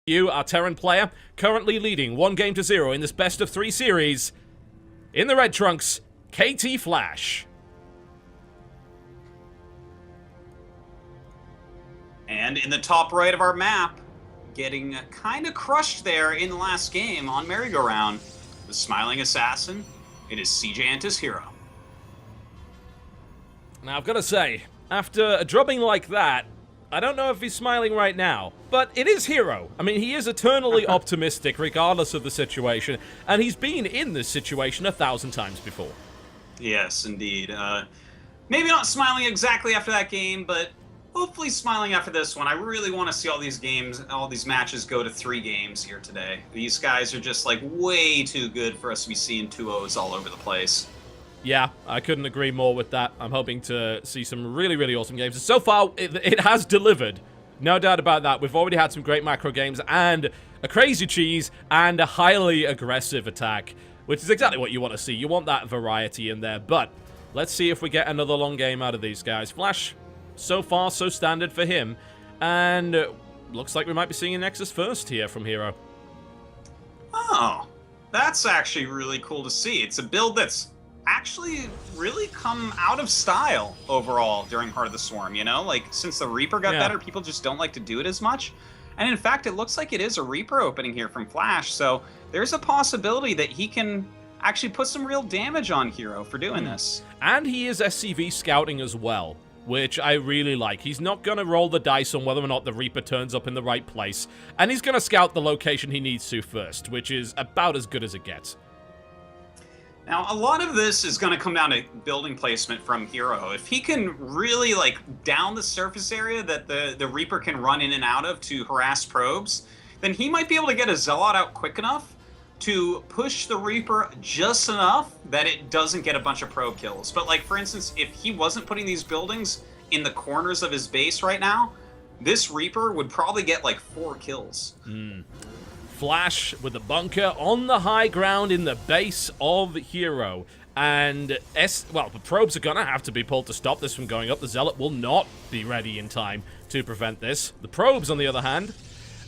You, our Terran player, currently leading 1-0 in this best-of-3 series. In the red trunks, TvP Flash. And in the top right of our map, getting kind of crushed there in the last game on merry-go-round, the smiling assassin, it is CJ and his herO. Now, I've got to say, after a drubbing like that, I don't know if he's smiling right now, but it is herO. I mean, he is eternally optimistic regardless of the situation, and he's been in this situation 1,000 times before. Yes, indeed. Maybe not smiling exactly after that game, but hopefully smiling after this one. I really want to see all these matches go to 3 games here today. These guys are just like way too good for us to be seeing 2-0s all over the place. Yeah, I couldn't agree more with that. I'm hoping to see some really, really awesome games. So far, it has delivered. No doubt about that. We've already had some great macro games and a crazy cheese and a highly aggressive attack, which is exactly what you want to see. You want that variety in there. But let's see if we get another long game out of these guys. Flash, so far, so standard for him. And looks like we might be seeing a Nexus first here from herO. Oh, that's actually really cool to see. It's a build that's actually really come out of style overall during Heart of the Swarm, you know? Like, since the Reaper got better, people just don't like to do it as much. And in fact, it looks like it is a Reaper opening here from Flash, so there's a possibility that he can actually put some real damage on herO for doing this. And he is SCV scouting as well, which I really like. He's not going to roll the dice on whether or not the Reaper turns up in the right place, and he's going to scout the location he needs to first, which is about as good as it gets. Now, a lot of this is going to come down to building placement from herO. If he can really, like, down the surface area that the Reaper can run in and out of to harass probes, then he might be able to get a Zealot out quick enough to push the Reaper just enough that it doesn't get a bunch of probe kills. But, like, for instance, if he wasn't putting these buildings in the corners of his base right now, this Reaper would probably get, like, 4 kills. Flash with the bunker on the high ground in the base of herO. And, the probes are going to have to be pulled to stop this from going up. The Zealot will not be ready in time to prevent this. The probes, on the other hand,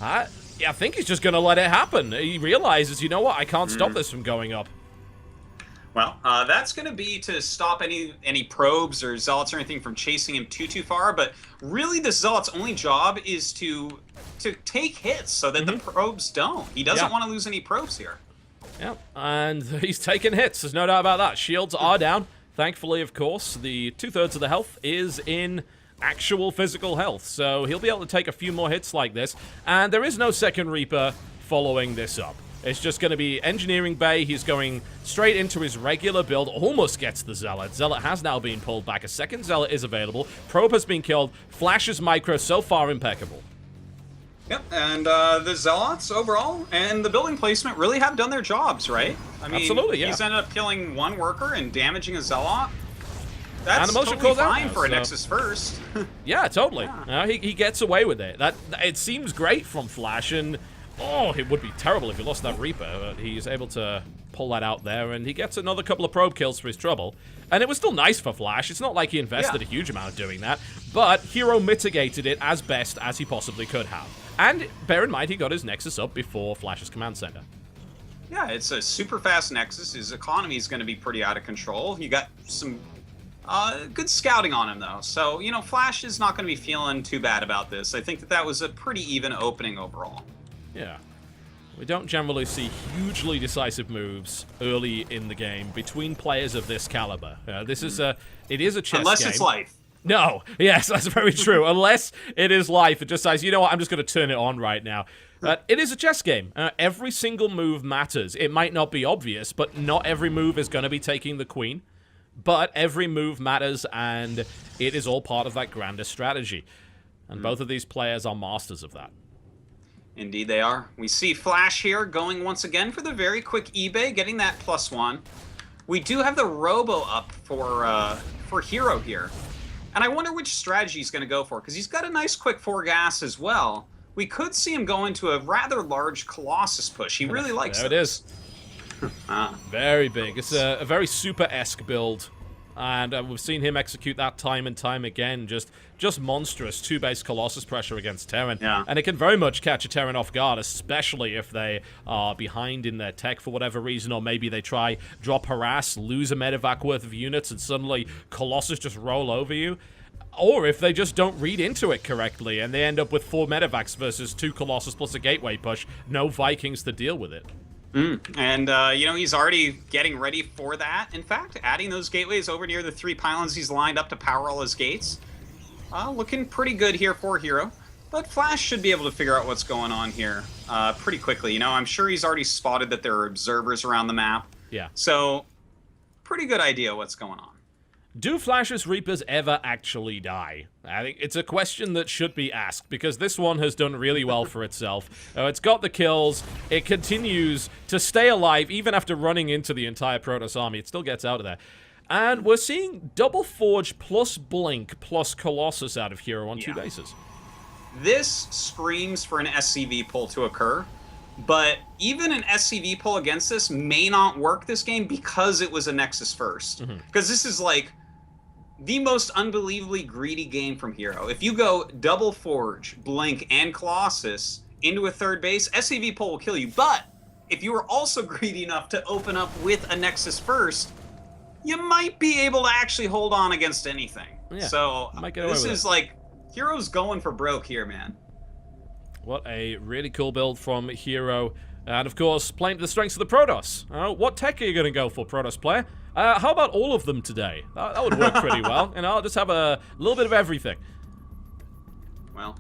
I think he's just going to let it happen. He realizes, you know what, I can't stop this from going up. Well, that's going to be to stop any probes or Zealots or anything from chasing him too far, but really the Zealot's only job is to take hits so that the probes don't. He doesn't want to lose any probes here. Yeah, and he's taking hits, there's no doubt about that. Shields are down. Thankfully, of course, the 2/3 of the health is in actual physical health, so he'll be able to take a few more hits like this, and there is no second Reaper following this up. It's just going to be Engineering Bay. He's going straight into his regular build. Almost gets the Zealot. Zealot has now been pulled back. A second Zealot is available. Probe has been killed. Flash's micro so far impeccable. Yep, and the Zealots overall and the building placement really have done their jobs, right? I mean, absolutely, yeah. He's ended up killing 1 worker and damaging a Zealot. That's Animation totally calls out fine now, for a so. Nexus first. Yeah, totally. Yeah. He gets away with it. It seems great from Flash, and oh, it would be terrible if he lost that Reaper, but he's able to pull that out there, and he gets another couple of probe kills for his trouble. And it was still nice for Flash. It's not like he invested a huge amount of doing that, but herO mitigated it as best as he possibly could have. And bear in mind, he got his Nexus up before Flash's command center. Yeah, it's a super fast Nexus. His economy is going to be pretty out of control. You got some good scouting on him, though. So, you know, Flash is not going to be feeling too bad about this. I think that was a pretty even opening overall. Yeah. We don't generally see hugely decisive moves early in the game between players of this caliber. It is a chess game. Unless it's life. No. Yes, that's very true. Unless it is life. It just says, you know what, I'm just going to turn it on right now. It is a chess game. Every single move matters. It might not be obvious, but not every move is going to be taking the queen. But every move matters, and it is all part of that grander strategy. And both of these players are masters of that. Indeed they are. We see Flash here going once again for the very quick eBay, getting that +1. We do have the Robo up for herO here. And I wonder which strategy he's going to go for, because he's got a nice quick 4 gas as well. We could see him go into a rather large Colossus push. He really likes There it is. Ah. Very big. It's a very super-esque build And we've seen him execute that time and time again. Just monstrous 2-base Colossus pressure against Terran. Yeah. And it can very much catch a Terran off guard, especially if they are behind in their tech for whatever reason, or maybe they try drop harass, lose a medevac worth of units, and suddenly Colossus just roll over you. Or if they just don't read into it correctly, and they end up with 4 medevacs versus 2 Colossus plus a gateway push, no Vikings to deal with it. And, you know, he's already getting ready for that. In fact, adding those gateways over near the 3 pylons he's lined up to power all his gates. Looking pretty good here for herO. But Flash should be able to figure out what's going on here pretty quickly. You know, I'm sure he's already spotted that there are observers around the map. Yeah. So, pretty good idea what's going on. Do Flash's Reapers ever actually die? I think it's a question that should be asked, because this one has done really well for itself. It's got the kills, it continues to stay alive even after running into the entire Protoss army. It still gets out of there. And we're seeing Double Forge plus Blink plus Colossus out of herO on 2 bases. This screams for an SCV pull to occur, but even an SCV pull against this may not work this game because it was a Nexus first. Because this is like the most unbelievably greedy game from herO. If you go Double Forge, Blink, and Colossus into a 3rd base, SCV pull will kill you. But if you were also greedy enough to open up with a Nexus first, you might be able to actually hold on against anything. Yeah, so this is like, herO's going for broke here, man. What a really cool build from herO. And of course, playing to the strengths of the Protoss. What tech are you going to go for, Protoss player? How about all of them today? That would work pretty well. And I'll just have a little bit of everything. Well,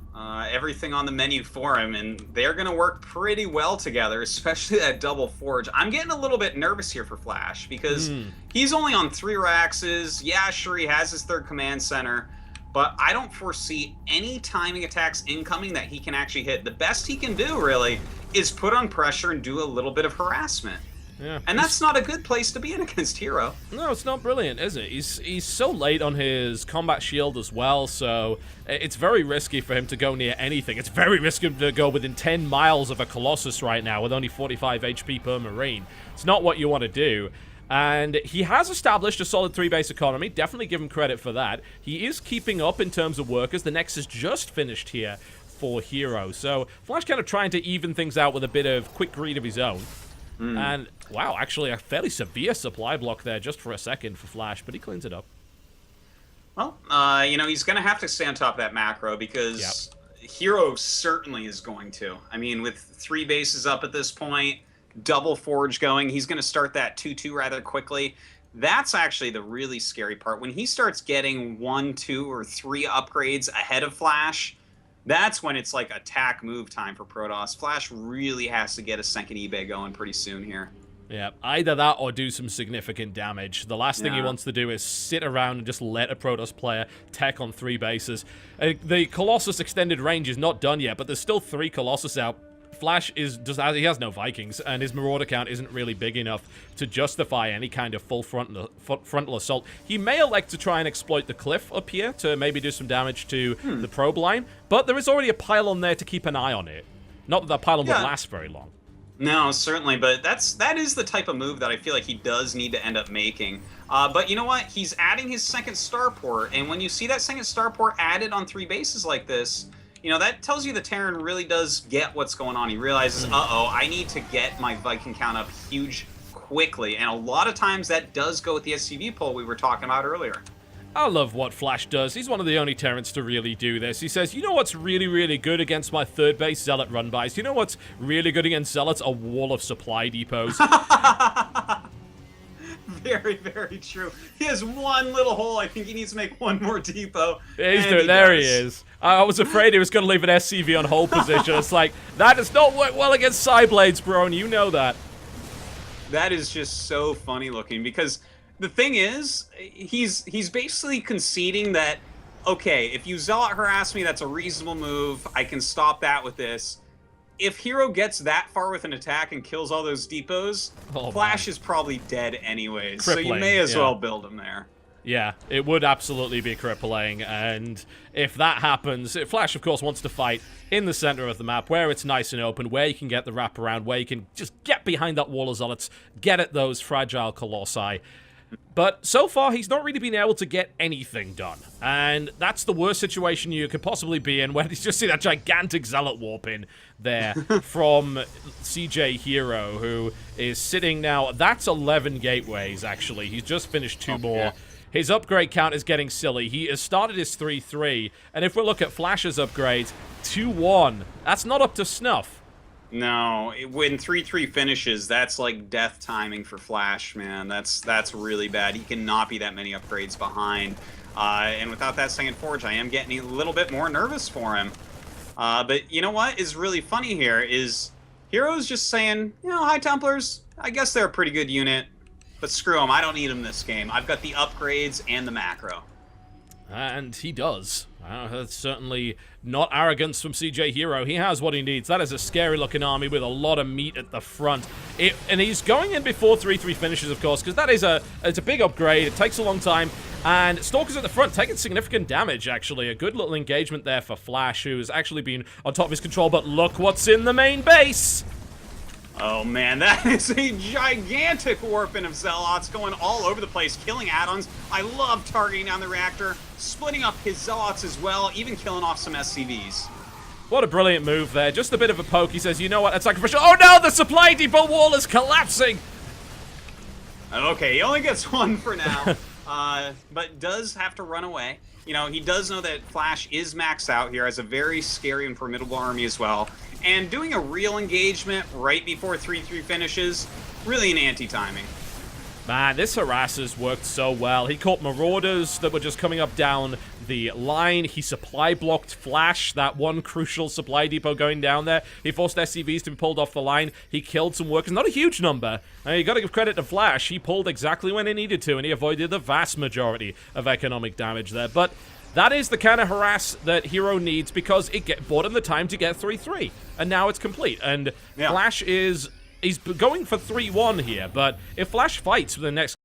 everything on the menu for him, and they're going to work pretty well together, especially that Double Forge. I'm getting a little bit nervous here for Flash, because he's only on 3 Raxes. Yeah, sure, he has his 3rd command center, but I don't foresee any timing attacks incoming that he can actually hit. The best he can do, really, is put on pressure and do a little bit of harassment. Yeah. And that's not a good place to be in against herO. No, it's not brilliant, is it? He's so late on his combat shield as well, so it's very risky for him to go near anything. It's very risky to go within 10 miles of a Colossus right now with only 45 HP per Marine. It's not what you want to do. And he has established a solid 3-base economy. Definitely give him credit for that. He is keeping up in terms of workers. The Nexus just finished here for herO. So Flash kind of trying to even things out with a bit of quick greed of his own. And, wow, actually a fairly severe supply block there just for a second for Flash, but he cleans it up. Well, you know, he's going to have to stay on top of that macro, because herO certainly is going to. I mean, with 3 bases up at this point, Double Forge going, he's going to start that 2-2 rather quickly. That's actually the really scary part. When he starts getting 1, 2, or 3 upgrades ahead of Flash, that's when it's like attack move time for Protoss. Flash really has to get a 2nd eBay going pretty soon here. Yeah, either that or do some significant damage. The last thing he wants to do is sit around and just let a Protoss player tech on 3 bases. The Colossus extended range is not done yet, but there's still 3 Colossus out. Flash he has no Vikings, and his Marauder count isn't really big enough to justify any kind of full frontal assault. He may elect to try and exploit the cliff up here to maybe do some damage to the probe line, but there is already a pylon there to keep an eye on it. Not that that pylon would last very long. No, certainly, but that is the type of move that I feel like he does need to end up making. But you know what? He's adding his 2nd starport, and when you see that 2nd starport added on 3 bases like this, you know, that tells you the Terran really does get what's going on. He realizes, uh-oh, I need to get my Viking count up huge quickly. And a lot of times that does go with the SCV pull we were talking about earlier. I love what Flash does. He's one of the only Terrans to really do this. He says, you know what's really, really good against my 3rd base Zealot run-bys? You know what's really good against Zealots? A wall of supply depots. Very, very true. He has one little hole. I think he needs to make one more depot. He's doing, there he is. I was afraid he was going to leave an SCV on hold position. It's like, that does not work well against Psyblades, bro, and you know that. That is just so funny looking, because the thing is, he's basically conceding that, okay, if you Zealot harass me, that's a reasonable move. I can stop that with this. If herO gets that far with an attack and kills all those depots, Flash is probably dead anyways. Crippling, so you may as well build him there. Yeah, it would absolutely be crippling, and if that happens, Flash, of course, wants to fight in the center of the map, where it's nice and open, where you can get the wraparound, where you can just get behind that wall of Zealots, get at those fragile Colossi. But so far, he's not really been able to get anything done. And that's the worst situation you could possibly be in, when you just see that gigantic Zealot warp in there from CJ herO, who is sitting now. That's 11 gateways, actually. He's just finished 2 more. Yeah. His upgrade count is getting silly. He has started his 3-3. And if we look at Flash's upgrades, 2-1. That's not up to snuff. No, when 3-3 finishes, that's like death timing for Flash, man. That's really bad. He cannot be that many upgrades behind. And without that second forge, I am getting a little bit more nervous for him. But you know what is really funny here is herO's just saying, you know, High Templars, I guess they're a pretty good unit, but screw them. I don't need them this game. I've got the upgrades and the macro. And he does. That's certainly not arrogance from CJ herO. He has what he needs. That is a scary-looking army with a lot of meat at the front. And he's going in before 3-3 finishes, of course, because that is it's a big upgrade. It takes a long time. And Stalker's at the front, taking significant damage, actually. A good little engagement there for Flash, who has actually been on top of his control. But look what's in the main base! Oh man, that is a gigantic warping of Zealots going all over the place, killing add-ons. I love targeting down the reactor, splitting up his Zealots as well, even killing off some SCVs. What a brilliant move there. Just a bit of a poke. He says, you know what, that's sacrificial. Oh no, the supply depot wall is collapsing! Okay, he only gets 1 for now, but does have to run away. You know, he does know that Flash is maxed out here, has a very scary and formidable army as well. And doing a real engagement right before 3-3 finishes, really an anti-timing. Man, this harasser's worked so well. He caught Marauders that were just coming up down the line. He supply blocked Flash, that one crucial supply depot going down there. He forced SCVs to be pulled off the line. He killed some workers. Not a huge number. You gotta give credit to Flash. He pulled exactly when he needed to, and he avoided the vast majority of economic damage there. But that is the kind of harass that herO needs, because it bought him the time to get 3-3. And now it's complete. And yeah. Flash is... He's going for 3-1 here, but if Flash fights for the next